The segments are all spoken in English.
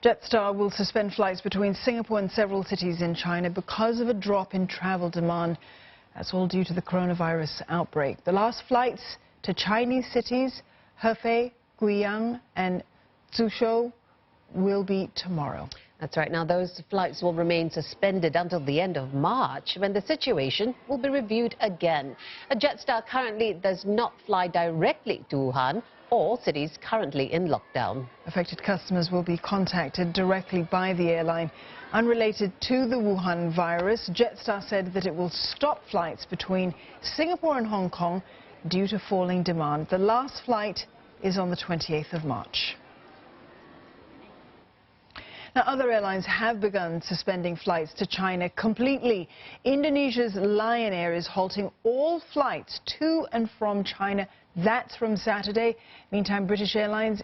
Jetstar will suspend flights between Singapore and several cities in China because of a drop in travel demand. That's all due to the coronavirus outbreak. The last flights to Chinese cities, Hefei, Guiyang and Xuzhou, will be tomorrow. That's right. Now, those flights will remain suspended until the end of March, when the situation will be reviewed again. Jetstar currently does not fly directly to Wuhan or cities currently in lockdown. Affected customers will be contacted directly by the airline. Unrelated to the Wuhan virus, Jetstar said that it will stop flights between Singapore and Hong Kong due to falling demand. The last flight is on the 28th of March. Now, other airlines have begun suspending flights to China completely. Indonesia's Lion Air is halting all flights to and from China. That's from Saturday. Meantime, British Airways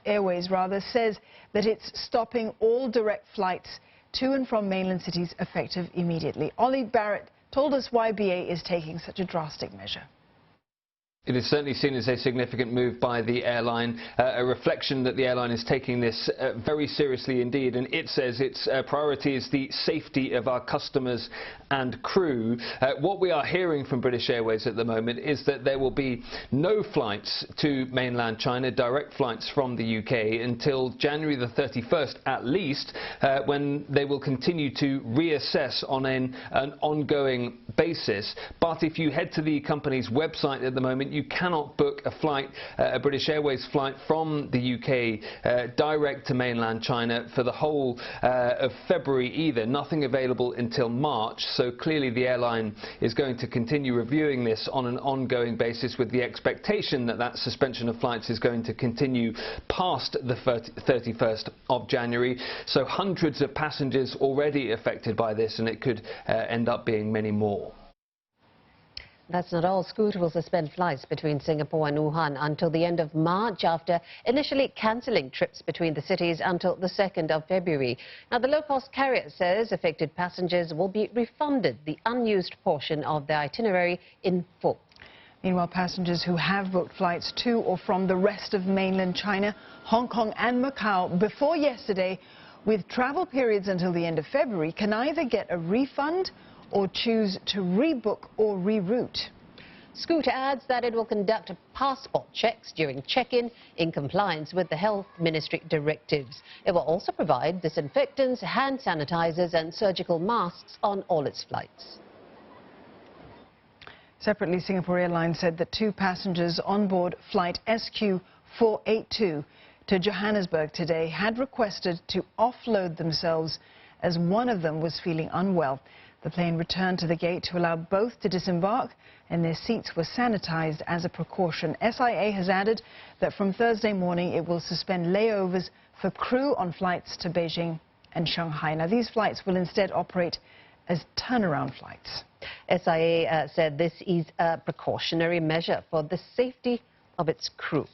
says that it's stopping all direct flights to and from mainland cities effective immediately. Ollie Barrett told us why BA is taking such a drastic measure. It is certainly seen as a significant move by the airline, a reflection that the airline is taking this very seriously indeed, and it says its priority is the safety of our customers and crew. What we are hearing from British Airways at the moment is that there will be no flights to mainland China, direct flights from the UK, until January the 31st at least, when they will continue to reassess on an ongoing basis. But if you head to the company's website at the moment, you cannot book a flight, a British Airways flight from the UK direct to mainland China for the whole of February either. Nothing available until March, so clearly the airline is going to continue reviewing this on an ongoing basis, with the expectation that that suspension of flights is going to continue past the 31st of January. So hundreds of passengers already affected by this, and it could end up being many more. That's not all. Scoot will suspend flights between Singapore and Wuhan until the end of March, after initially cancelling trips between the cities until the 2nd of February. Now, the low-cost carrier says affected passengers will be refunded the unused portion of their itinerary in full. Meanwhile, passengers who have booked flights to or from the rest of mainland China, Hong Kong and Macau before yesterday, with travel periods until the end of February, can either get a refund or choose to rebook or reroute. Scoot adds that it will conduct passport checks during check-in in compliance with the Health Ministry directives. It will also provide disinfectants, hand sanitizers and surgical masks on all its flights. Separately, Singapore Airlines said that 2 passengers on board flight SQ482 to Johannesburg today had requested to offload themselves as one of them was feeling unwell. The plane returned to the gate to allow both to disembark, and their seats were sanitized as a precaution. SIA has added that from Thursday morning it will suspend layovers for crew on flights to Beijing and Shanghai. Now, these flights will instead operate as turnaround flights. SIA said this is a precautionary measure for the safety of its crew.